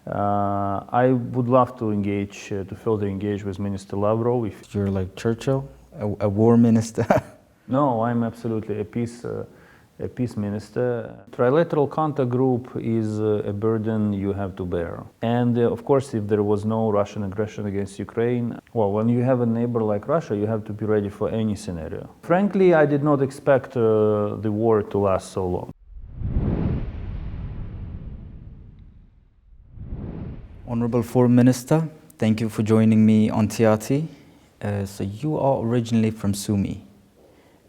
I would love to engage, to further engage with Minister Lavrov. If You're like Churchill, a war minister. No, I'm absolutely a peace minister. Trilateral contact group is a burden you have to bear. And of course, if there was no Russian aggression against Ukraine, well, when you have a neighbor like Russia, you have to be ready for any scenario. Frankly, I did not expect the war to last so long. Honorable Foreign Minister, thank you for joining me on TRT. So you are originally from Sumy,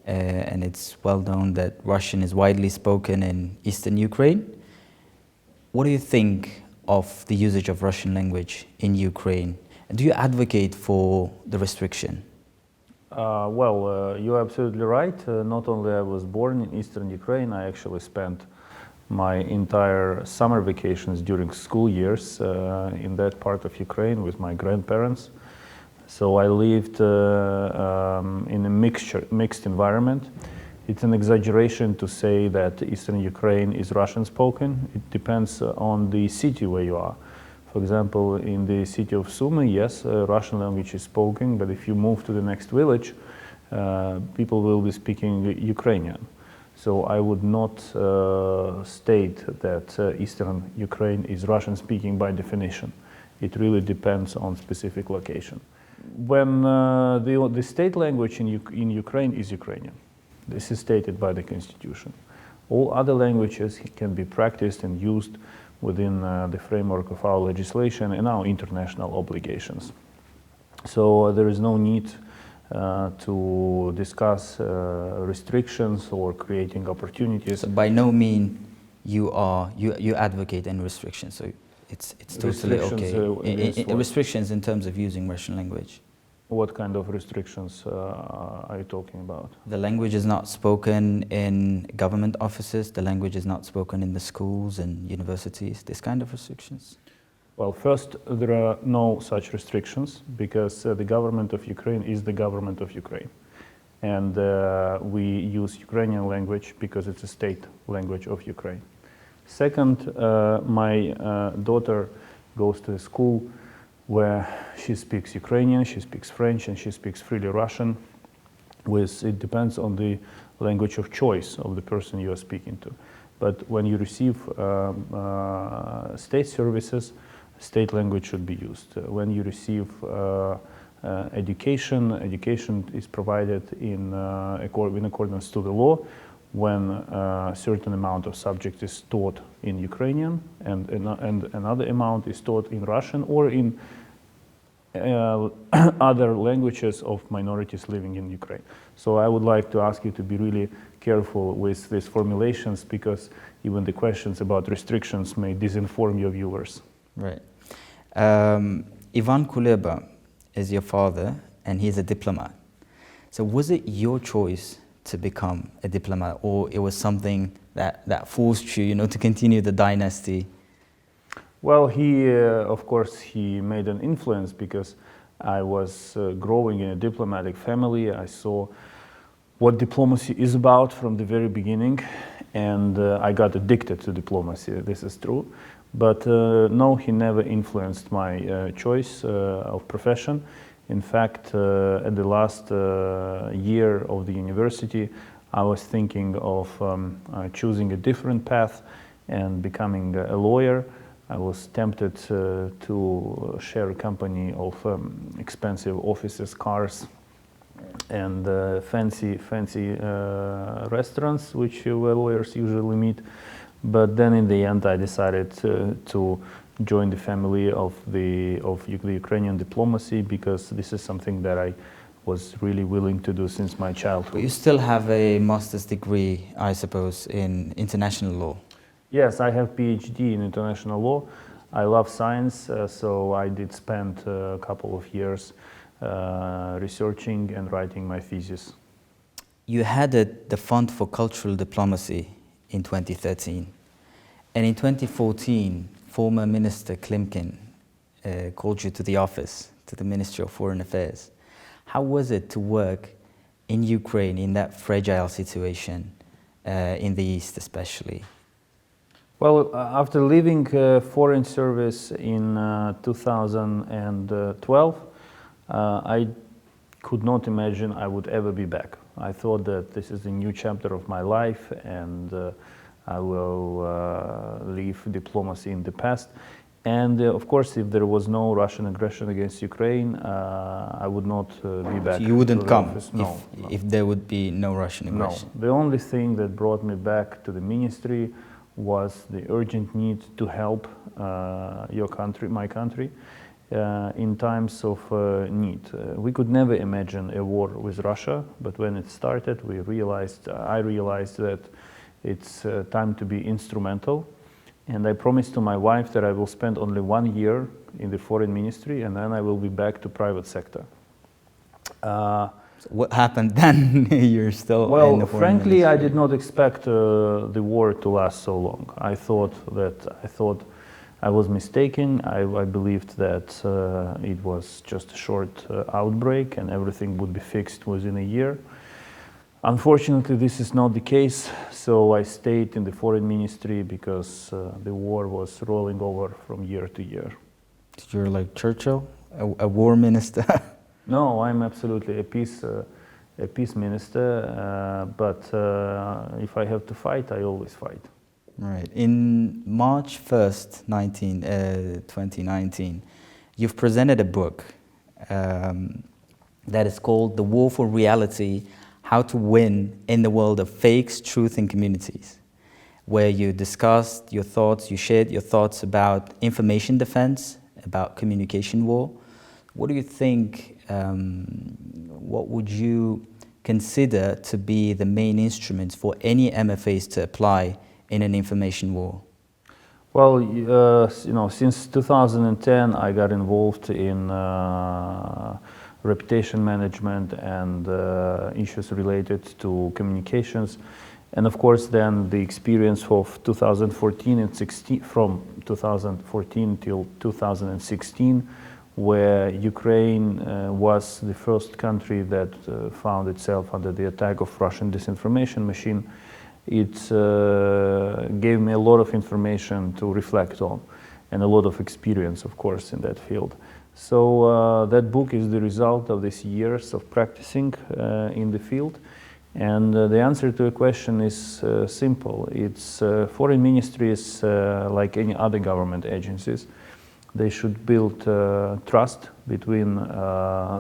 and it's well known that Russian is widely spoken in eastern Ukraine. What do you think of the usage of Russian language in Ukraine? Do you advocate for the restriction? You're absolutely right. Not only I was born in eastern Ukraine, I actually spent my entire summer vacations during school years in that part of Ukraine with my grandparents. So I lived in a mixed environment. It's an exaggeration to say that eastern Ukraine is Russian spoken. It depends on the city where you are. For example, in the city of Sumy, yes, Russian language is spoken, but if you move to the next village, people will be speaking Ukrainian. So I would not state that eastern Ukraine is Russian speaking by definition. It really depends on specific location. When the state language in Ukraine is Ukrainian, this is stated by the constitution. All other languages can be practiced and used within the framework of our legislation and our international obligations. So there is no need to discuss restrictions or creating opportunities. So by no means you advocate any restrictions. So it's totally okay. Restrictions in terms of using Russian language. What kind of restrictions are you talking about? The language is not spoken in government offices. The language is not spoken in the schools and universities. This kind of restrictions. Well, first, there are no such restrictions because the government of Ukraine is the government of Ukraine. And we use Ukrainian language because it's a state language of Ukraine. Second, my daughter goes to a school where she speaks Ukrainian, she speaks French, and she speaks freely Russian. It depends on the language of choice of the person you are speaking to. But when you receive state services, state language should be used. When you receive education is provided in accordance to the law. When a certain amount of subject is taught in Ukrainian and another amount is taught in Russian or in other languages of minorities living in Ukraine. So I would like to ask you to be really careful with these formulations because even the questions about restrictions may disinform your viewers. Right. Ivan Kuleba is your father and he's a diplomat. So was it your choice to become a diplomat, or it was something that forced you, to continue the dynasty? Well, of course, he made an influence because I was growing in a diplomatic family. I saw what diplomacy is about from the very beginning, and I got addicted to diplomacy. This is true. But no, he never influenced my choice of profession. In fact, at the last year of the university, I was thinking of choosing a different path and becoming a lawyer. I was tempted to share a company of expensive offices, cars, and fancy restaurants, which lawyers usually meet. But then in the end, I decided to join the family of the Ukrainian diplomacy because this is something that I was really willing to do since my childhood. But you still have a master's degree, I suppose, in international law. Yes, I have PhD in international law. I love science, so I did spend a couple of years researching and writing my thesis. You headed the Fund for Cultural Diplomacy in 2013. And in 2014, former Minister Klimkin called you to the office, to the Ministry of Foreign Affairs. How was it to work in Ukraine in that fragile situation, in the East especially? Well, after leaving foreign service in 2012, I could not imagine I would ever be back. I thought that this is a new chapter of my life and I will leave diplomacy in the past. And of course, if there was no Russian aggression against Ukraine, I would not be back. So you wouldn't to the come office. No, if there would be no Russian aggression? No. The only thing that brought me back to the ministry was the urgent need to help your country, my country, in times of need. We could never imagine a war with Russia, but when it started, I realized that it's time to be instrumental. And I promised to my wife that I will spend only 1 year in the foreign ministry and then I will be back to private sector. So what happened then? You're still in the Well, foreign frankly, ministry. I did not expect the war to last so long. I thought I was mistaken. I believed that it was just a short outbreak and everything would be fixed within a year. Unfortunately, this is not the case, so I stayed in the foreign ministry because the war was rolling over from year to year. You're like Churchill, a war minister? No, I'm absolutely a peace minister, but if I have to fight, I always fight. Right. In March 1st, 2019, you've presented a book that is called The War for Reality: How to Win in the World of Fakes, Truth and Communities, where you discussed your thoughts, you shared your thoughts about information defense, about communication war. What do you think, what would you consider to be the main instruments for any MFAs to apply in an information war? Well, since 2010, I got involved in reputation management and issues related to communications. And of course, then the experience of 2014 and 16, from 2014 till 2016, where Ukraine was the first country that found itself under the attack of Russian disinformation machine. It gave me a lot of information to reflect on and a lot of experience, of course, in that field. So that book is the result of these years of practicing in the field. And the answer to the question is simple. It's foreign ministries, like any other government agencies, they should build trust between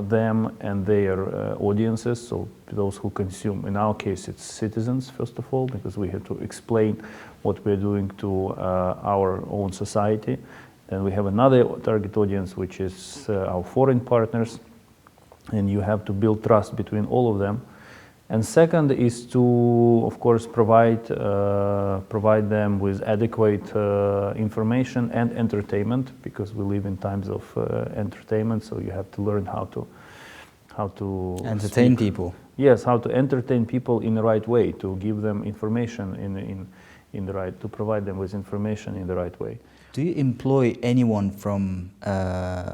them and their audiences, so those who consume. In our case, it's citizens, first of all, because we have to explain what we're doing to our own society. Then we have another target audience, which is our foreign partners, and you have to build trust between all of them. And second is to, of course, provide them with adequate information and entertainment, because we live in times of entertainment. So you have to learn how to entertain people. Yes, how to entertain people in the right way, to give them information in the right, to provide them with information in the right way. Do you employ anyone from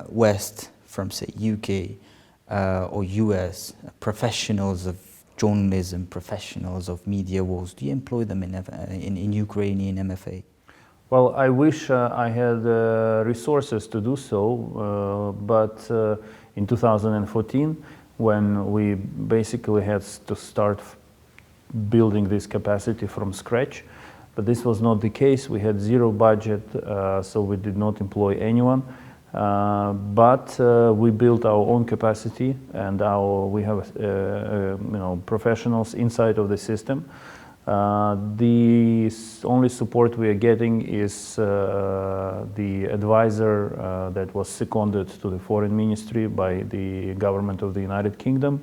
West, from say UK or US, professionals of journalism, professionals of media wars? Do you employ them in Ukrainian MFA? Well, I wish I had resources to do so, but in 2014, when we basically had to start building this capacity from scratch, but this was not the case. We had zero budget, so we did not employ anyone. But we built our own capacity, and we have professionals inside of the system. The only support we are getting is the advisor that was seconded to the foreign ministry by the government of the United Kingdom.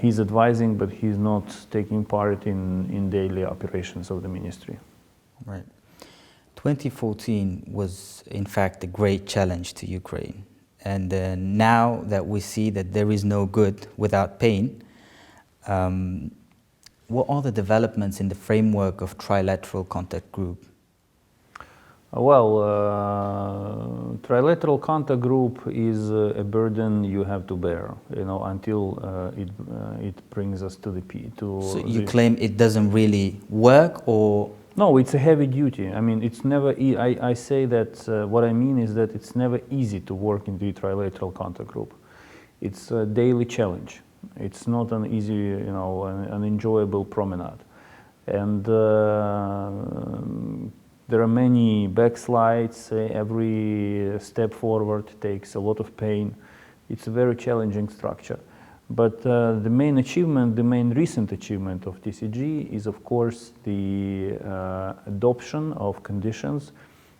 He's advising, but he's not taking part in daily operations of the ministry. Right. 2014 was, in fact, a great challenge to Ukraine. And now that we see that there is no good without pain, what are the developments in the framework of trilateral contact group? Well, trilateral contact group is a burden you have to bear, until it brings us to the So you claim it doesn't really work, or No, it's a heavy duty. I mean, it's never. I say that what I mean is that it's never easy to work in the trilateral contact group. It's a daily challenge. It's not an easy, you know, an enjoyable promenade, and there are many backslides. Every step forward takes a lot of pain. It's a very challenging structure. But the main achievement, the main recent achievement of TCG is, of course, the adoption of conditions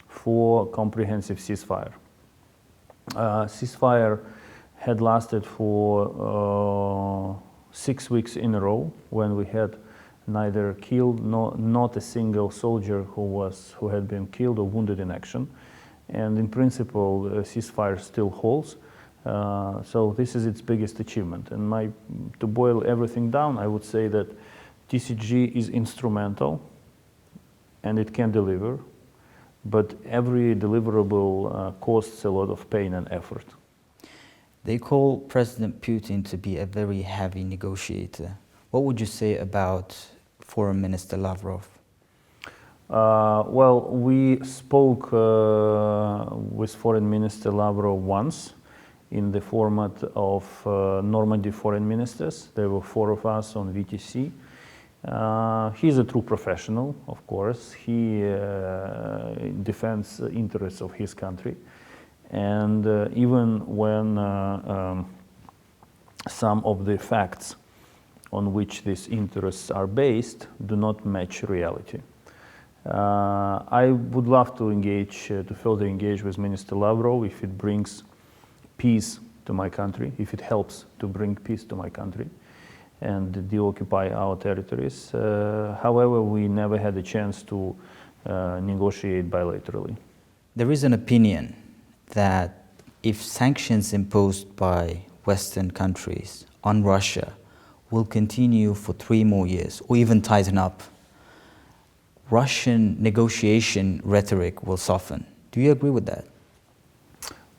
for comprehensive ceasefire. Ceasefire had lasted for 6 weeks in a row, when we had neither killed, not a single soldier who had been killed or wounded in action. And in principle, ceasefire still holds. So this is its biggest achievement. And to boil everything down, I would say that TCG is instrumental and it can deliver, but every deliverable costs a lot of pain and effort. They call President Putin to be a very heavy negotiator. What would you say about Foreign Minister Lavrov? Well, we spoke with Foreign Minister Lavrov once, in the format of Normandy foreign ministers. There were 4 of us on VTC. He's a true professional, of course. He defends the interests of his country. And even when some of the facts on which these interests are based do not match reality. I would love to engage, to further engage with Minister Lavrov if it brings peace to my country, if it helps to bring peace to my country and deoccupy our territories. However, we never had a chance to negotiate bilaterally. There is an opinion that if sanctions imposed by Western countries on Russia will continue for 3 more years, or even tighten up, Russian negotiation rhetoric will soften. Do you agree with that?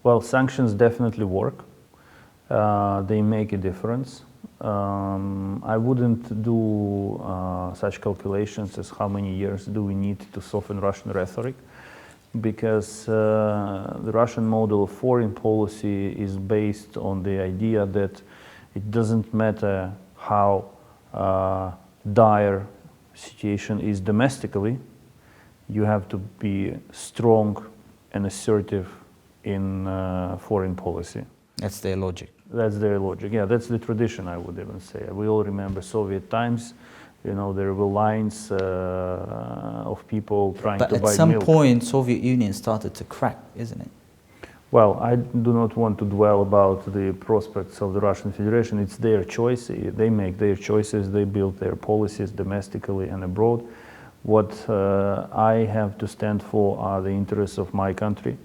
Well, sanctions definitely work. They make a difference. I wouldn't do such calculations as how many years do we need to soften Russian rhetoric, because the Russian model of foreign policy is based on the idea that it doesn't matter how dire situation is domestically, you have to be strong and assertive in foreign policy. That's their logic. That's their logic. Yeah, that's the tradition, I would even say. We all remember Soviet times. You know, there were lines of people trying to buy milk. But at some point, Soviet Union started to crack, isn't it? Well, I do not want to dwell about the prospects of the Russian Federation. It's their choice. They make their choices. They build their policies domestically and abroad. What I have to stand for are the interests of my country.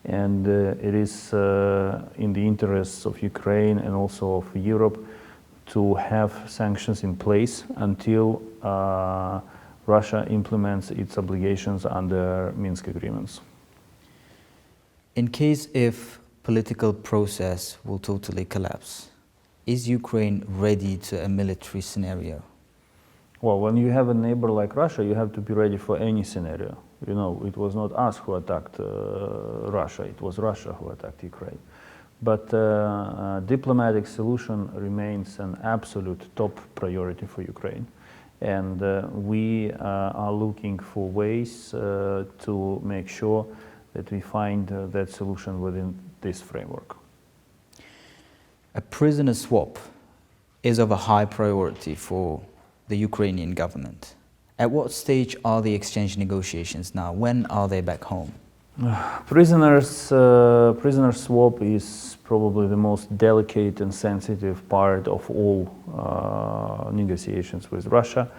And it is in the interests of Ukraine and also of Europe to have sanctions in place until Russia implements its obligations under Minsk agreements. In case if political process will totally collapse, is Ukraine ready to a military scenario? Well, when you have a neighbor like Russia, you have to be ready for any scenario. You know, it was not us who attacked Russia, it was Russia who attacked Ukraine. But diplomatic solution remains an absolute top priority for Ukraine. And we are looking for ways to make sure that we find that solution within this framework. A prisoner swap is of a high priority for the Ukrainian government. At what stage are the exchange negotiations now? When are they back home? Prisoner swap is probably the most delicate and sensitive part of all negotiations with Russia,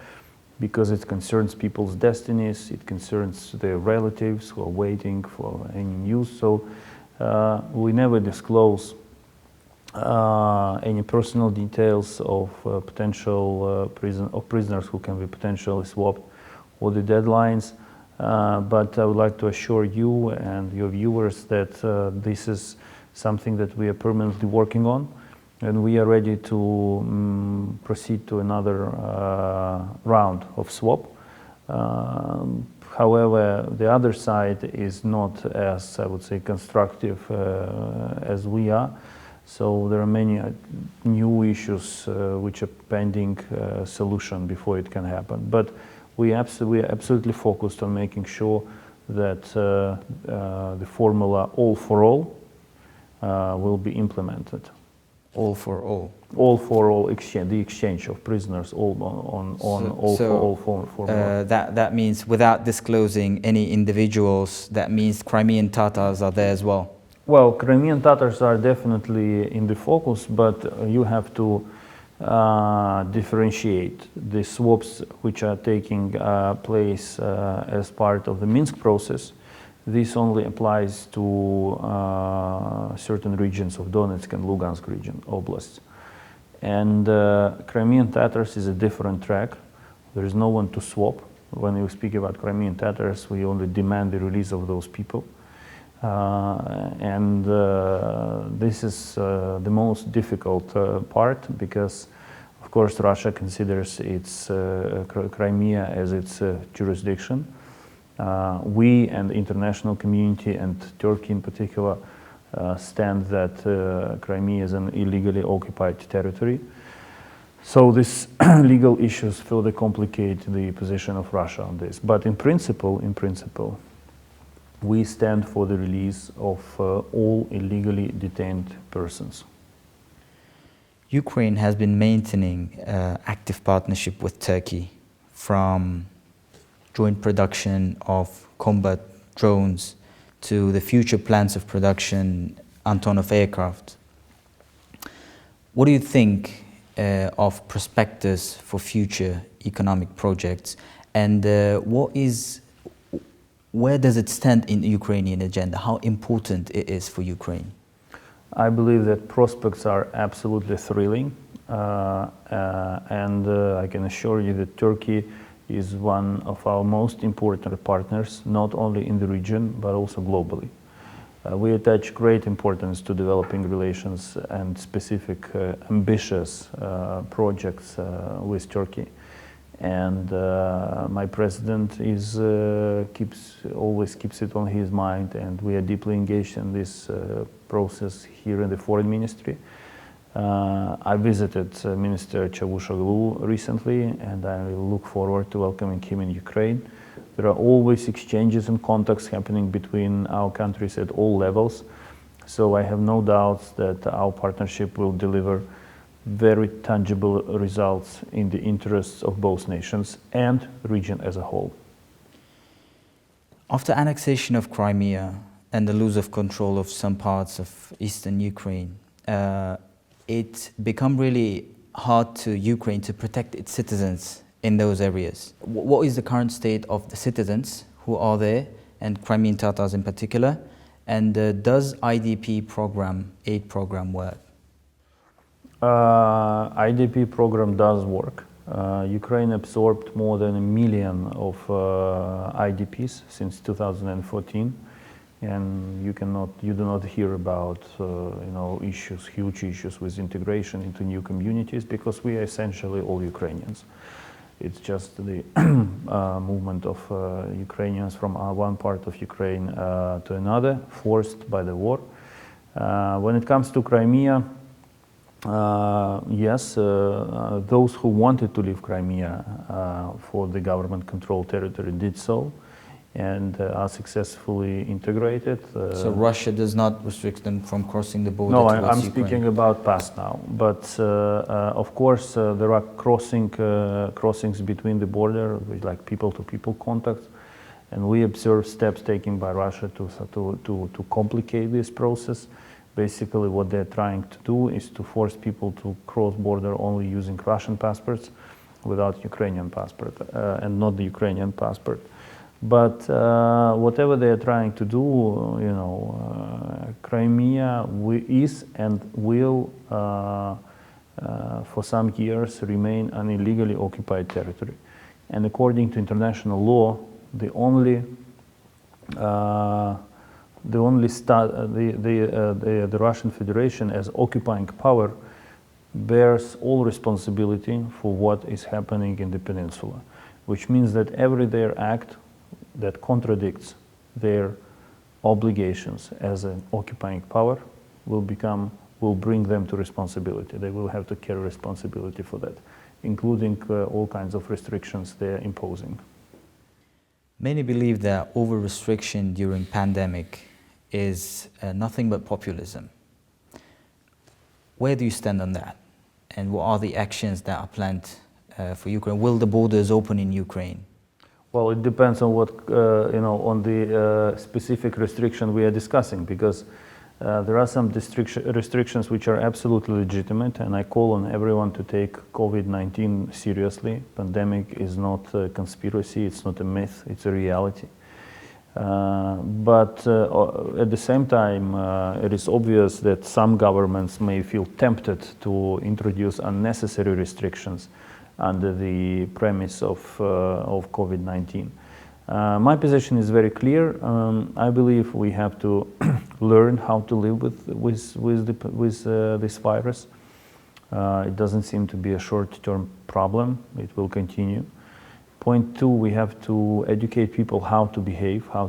because it concerns people's destinies, it concerns their relatives who are waiting for any news. So we never disclose any personal details of prisoners who can be potentially swapped, or the deadlines. But I would like to assure you and your viewers that this is something that we are permanently working on, and we are ready to proceed to another round of swap. However, the other side is not as, I would say, constructive as we are. So there are many new issues which are pending solution before it can happen. But we are absolutely focused on making sure that the formula all for all will be implemented. All for all. All for all exchange, the exchange of prisoners, all on all for all formula. That means without disclosing any individuals, that means Crimean Tatars are there as well. Well, Crimean Tatars are definitely in the focus, but you have to differentiate the swaps which are taking place as part of the Minsk process. This only applies to certain regions of Donetsk and Lugansk region, oblasts. And Crimean Tatars is a different track. There is no one to swap. When you speak about Crimean Tatars, we only demand the release of those people. This is the most difficult part because, of course, Russia considers its Crimea as its jurisdiction. We and the international community and Turkey in particular stand that Crimea is an illegally occupied territory. So these legal issues further complicate the position of Russia on this. But in principle, we stand for the release of all illegally detained persons. Ukraine has been maintaining active partnership with Turkey, from joint production of combat drones to the future plans of production Antonov aircraft. What do you think of prospectus for future economic projects, and where does it stand in the Ukrainian agenda? How important it is for Ukraine? I believe that prospects are absolutely thrilling, and I can assure you that Turkey is one of our most important partners, not only in the region, but also globally. We attach great importance to developing relations and specific ambitious projects with Turkey. And my president always keeps it on his mind, and we are deeply engaged in this process here in the Foreign Ministry. I visited Minister Çavuşoğlu recently, and I look forward to welcoming him in Ukraine. There are always exchanges and contacts happening between our countries at all levels, so I have no doubts that our partnership will deliver very tangible results in the interests of both nations and the region as a whole. After annexation of Crimea and the loss of control of some parts of eastern Ukraine, it become really hard to Ukraine to protect its citizens in those areas. What is the current state of the citizens who are there, and Crimean Tatars in particular, and does IDP program, aid program work? IDP program does work. Ukraine absorbed more than 1 million of IDPs since 2014, and you do not hear about huge issues with integration into new communities, because we are essentially all Ukrainians. It's just the movement of Ukrainians from one part of Ukraine to another, forced by the war. When it comes to Crimea, yes, those who wanted to leave Crimea for the government-controlled territory did so, and are successfully integrated. So Russia does not restrict them from crossing the border? No, towards I'm Ukraine. speaking about past now. But of course, there are crossings between the border, with like people-to-people contacts, and we observe steps taken by Russia to complicate this process. Basically, what they're trying to do is to force people to cross border only using Russian passports, without Ukrainian passport, and not the Ukrainian passport. But whatever they are trying to do, Crimea is and will, for some years, remain an illegally occupied territory. And according to international law, the Russian Federation, as occupying power, bears all responsibility for what is happening in the peninsula. which means that every their act that contradicts their obligations as an occupying power will bring them to responsibility. They will have to carry responsibility for that, including all kinds of restrictions they're imposing. Many believe that over-restriction during pandemic is nothing but populism. Where do you stand on that? And what are the actions that are planned for Ukraine? Will the borders open in Ukraine? Well, it depends on what, on the specific restriction we are discussing, because there are some restrictions which are absolutely legitimate, and I call on everyone to take COVID-19 seriously. Pandemic is not a conspiracy, it's not a myth, it's a reality. But at the same time, it is obvious that some governments may feel tempted to introduce unnecessary restrictions under the premise of COVID-19. My position is very clear. I believe we have to learn how to live with this virus. It doesn't seem to be a short-term problem. It will continue. Point two, we have to educate people how to behave, how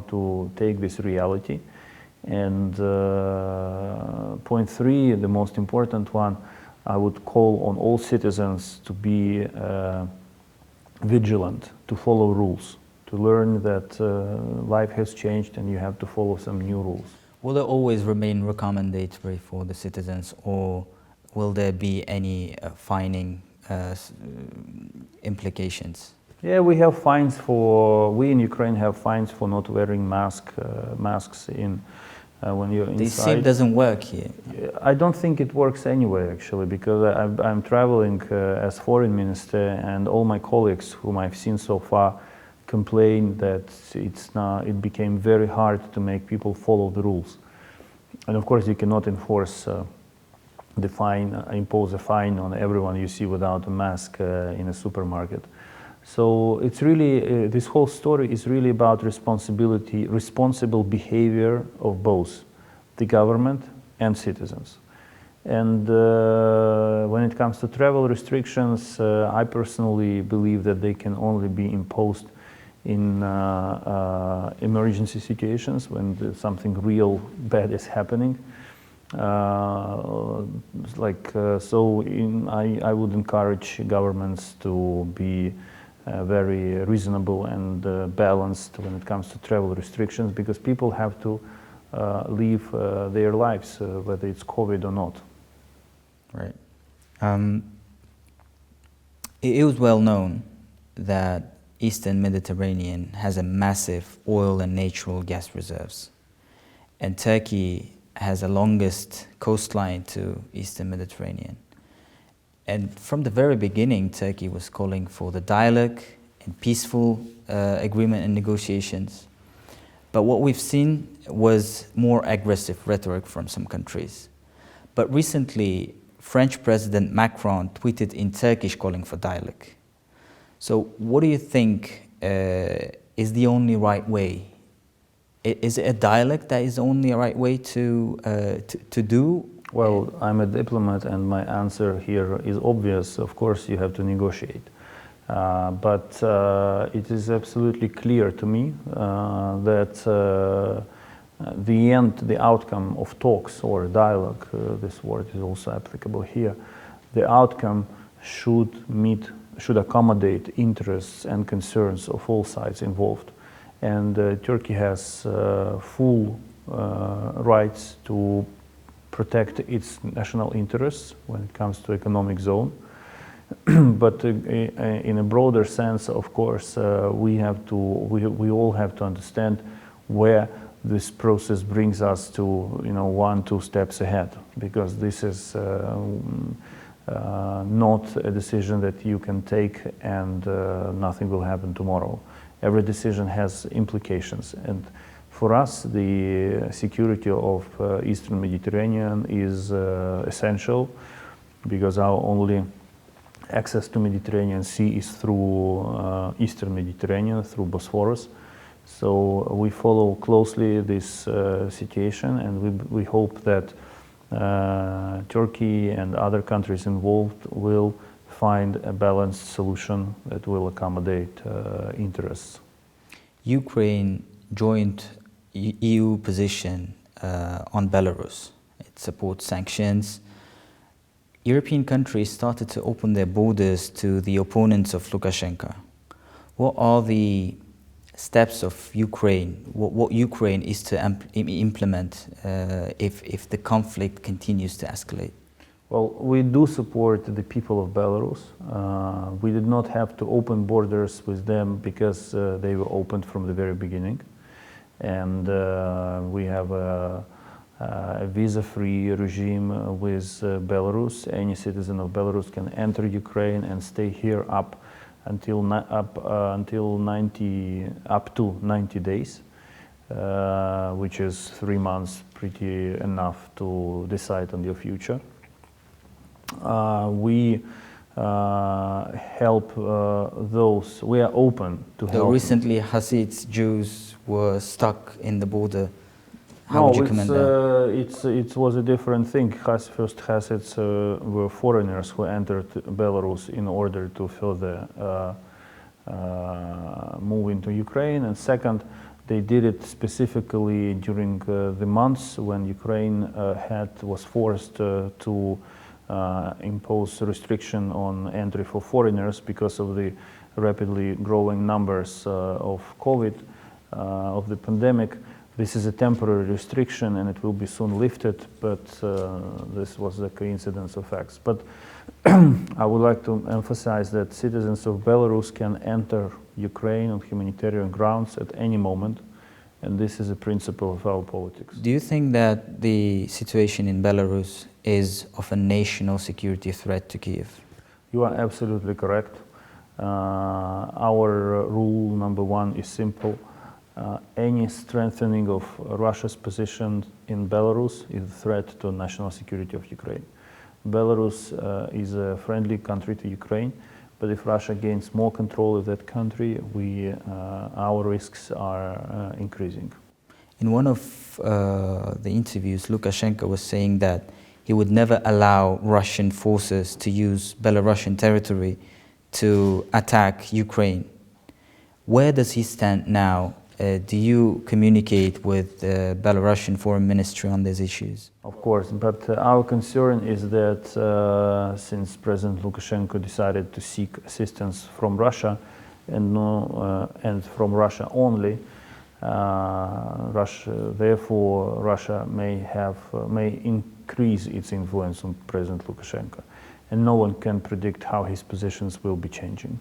to take this reality. And point three, the most important one, I would call on all citizens to be vigilant, to follow rules, to learn that life has changed and you have to follow some new rules. Will it always remain recommendatory for the citizens, or will there be any fining implications? Yeah, we have fines we in Ukraine have fines for not wearing masks when you're inside. This SIM doesn't work here. I don't think it works anyway, actually, because I'm traveling as foreign minister, and all my colleagues whom I've seen so far complain that it became very hard to make people follow the rules. And of course, you cannot enforce impose a fine on everyone you see without a mask in a supermarket. So it's really, this whole story is really about responsible behavior of both the government and citizens. And when it comes to travel restrictions, I personally believe that they can only be imposed in emergency situations when something real bad is happening. I would encourage governments to be very reasonable and balanced when it comes to travel restrictions, because people have to live their lives, whether it's COVID or not. Right. It was well known that Eastern Mediterranean has a massive oil and natural gas reserves, and Turkey has the longest coastline to Eastern Mediterranean. And from the very beginning, Turkey was calling for the dialogue and peaceful agreement and negotiations. But what we've seen was more aggressive rhetoric from some countries. But recently, French President Macron tweeted in Turkish calling for dialogue. So what do you think is the only right way? Is it a dialogue that is the only right way to do? Well, I'm a diplomat, and my answer here is obvious. Of course, you have to negotiate. But it is absolutely clear to me that the outcome of talks or dialogue, this word is also applicable here, the outcome should accommodate interests and concerns of all sides involved. And Turkey has full rights to protect its national interests when it comes to economic zone. But in a broader sense, of course, we all have to understand where this process brings us to, 1-2 steps ahead, because this is not a decision that you can take and nothing will happen tomorrow. Every decision has implications, and for us, the security of Eastern Mediterranean is essential, because our only access to Mediterranean Sea is through Eastern Mediterranean, through Bosphorus. So we follow closely this situation, and we hope that Turkey and other countries involved will find a balanced solution that will accommodate interests. Ukraine joined EU position on Belarus. It supports sanctions. European countries started to open their borders to the opponents of Lukashenko. What are the steps of Ukraine, what Ukraine is to implement if the conflict continues to escalate? Well, we do support the people of Belarus. We did not have to open borders with them because they were opened from the very beginning. And we have a visa-free regime with Belarus. Any citizen of Belarus can enter Ukraine and stay here up to 90 days, which is 3 months, pretty enough to decide on your future. We help those, we are open to help. Recently Hasids, Jews were stuck in the border. How would you comment that? It was a different thing. First Hasids were foreigners who entered Belarus in order to further move into Ukraine, and second, they did it specifically during the months when Ukraine was forced to impose restriction on entry for foreigners because of the rapidly growing numbers of COVID, of the pandemic. This is a temporary restriction and it will be soon lifted, but this was a coincidence of facts. But I would like to emphasize that citizens of Belarus can enter Ukraine on humanitarian grounds at any moment, and this is a principle of our politics. Do you think that the situation in Belarus is of a national security threat to Kiev? You are absolutely correct. Our rule number one is simple. Any strengthening of Russia's position in Belarus is a threat to national security of Ukraine. Belarus is a friendly country to Ukraine, but if Russia gains more control of that country, our risks are increasing. In one of the interviews, Lukashenko was saying that he would never allow Russian forces to use Belarusian territory to attack Ukraine. Where does he stand now? Do you communicate with the Belarusian Foreign Ministry on these issues? Of course, but our concern is that since President Lukashenko decided to seek assistance from Russia and from Russia only, therefore Russia may increase its influence on President Lukashenko, and no one can predict how his positions will be changing.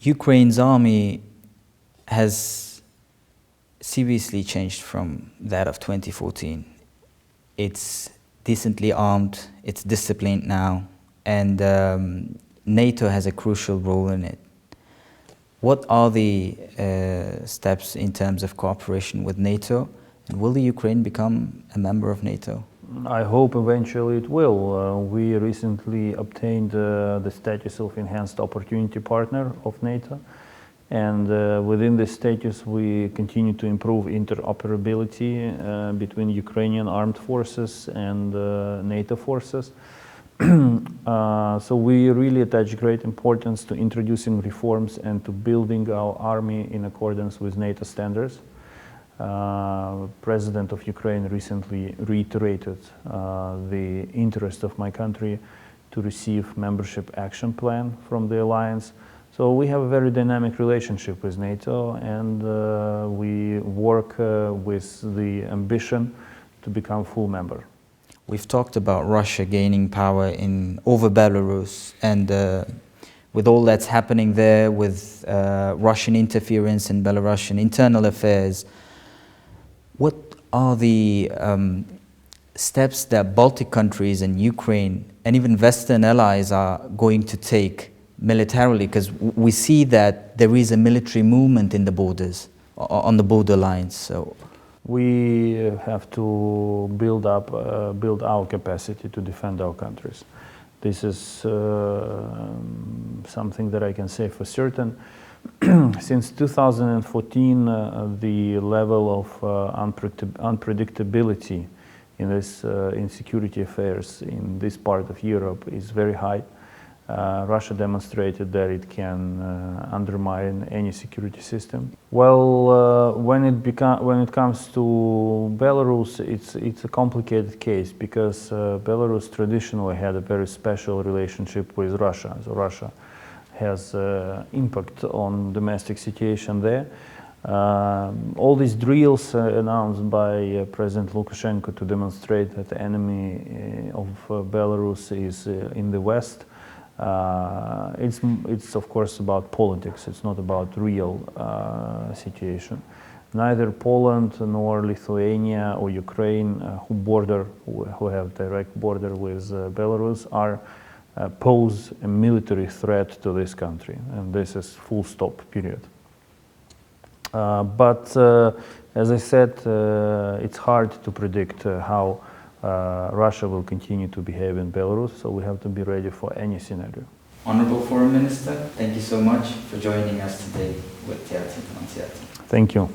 Ukraine's army has seriously changed from that of 2014. It's decently armed, it's disciplined now, and NATO has a crucial role in it. What are the steps in terms of cooperation with NATO, and will the Ukraine become a member of NATO? I hope eventually it will. We recently obtained the status of enhanced opportunity partner of NATO. And within this status, we continue to improve interoperability between Ukrainian armed forces and NATO forces. So we really attach great importance to introducing reforms and to building our army in accordance with NATO standards. President of Ukraine recently reiterated the interest of my country to receive membership action plan from the alliance. So we have a very dynamic relationship with NATO, and we work with the ambition to become full member. We've talked about Russia gaining power over Belarus, and with all that's happening there, with Russian interference in Belarusian internal affairs, what are the steps that Baltic countries and Ukraine and even Western allies are going to take militarily, because we see that there is a military movement in the borders, on the borderlines. So we have to build our capacity to defend our countries. This is something that I can say for certain. Since 2014, the level of unpredictability in security affairs in this part of Europe is very high. Russia demonstrated that it can undermine any security system. Well, when it comes to Belarus, it's a complicated case because Belarus traditionally had a very special relationship with Russia. So Russia has impact on domestic situation there. All these drills announced by President Lukashenko to demonstrate that the enemy of Belarus is in the West. It's of course about politics. It's not about real situation. Neither Poland nor Lithuania or Ukraine, who have direct border with Belarus, pose a military threat to this country, and this is full stop. Period. But as I said, it's hard to predict how Russia will continue to behave in Belarus, so we have to be ready for any scenario. Honorable Foreign Minister, thank you so much for joining us today with Teatri. Thank you.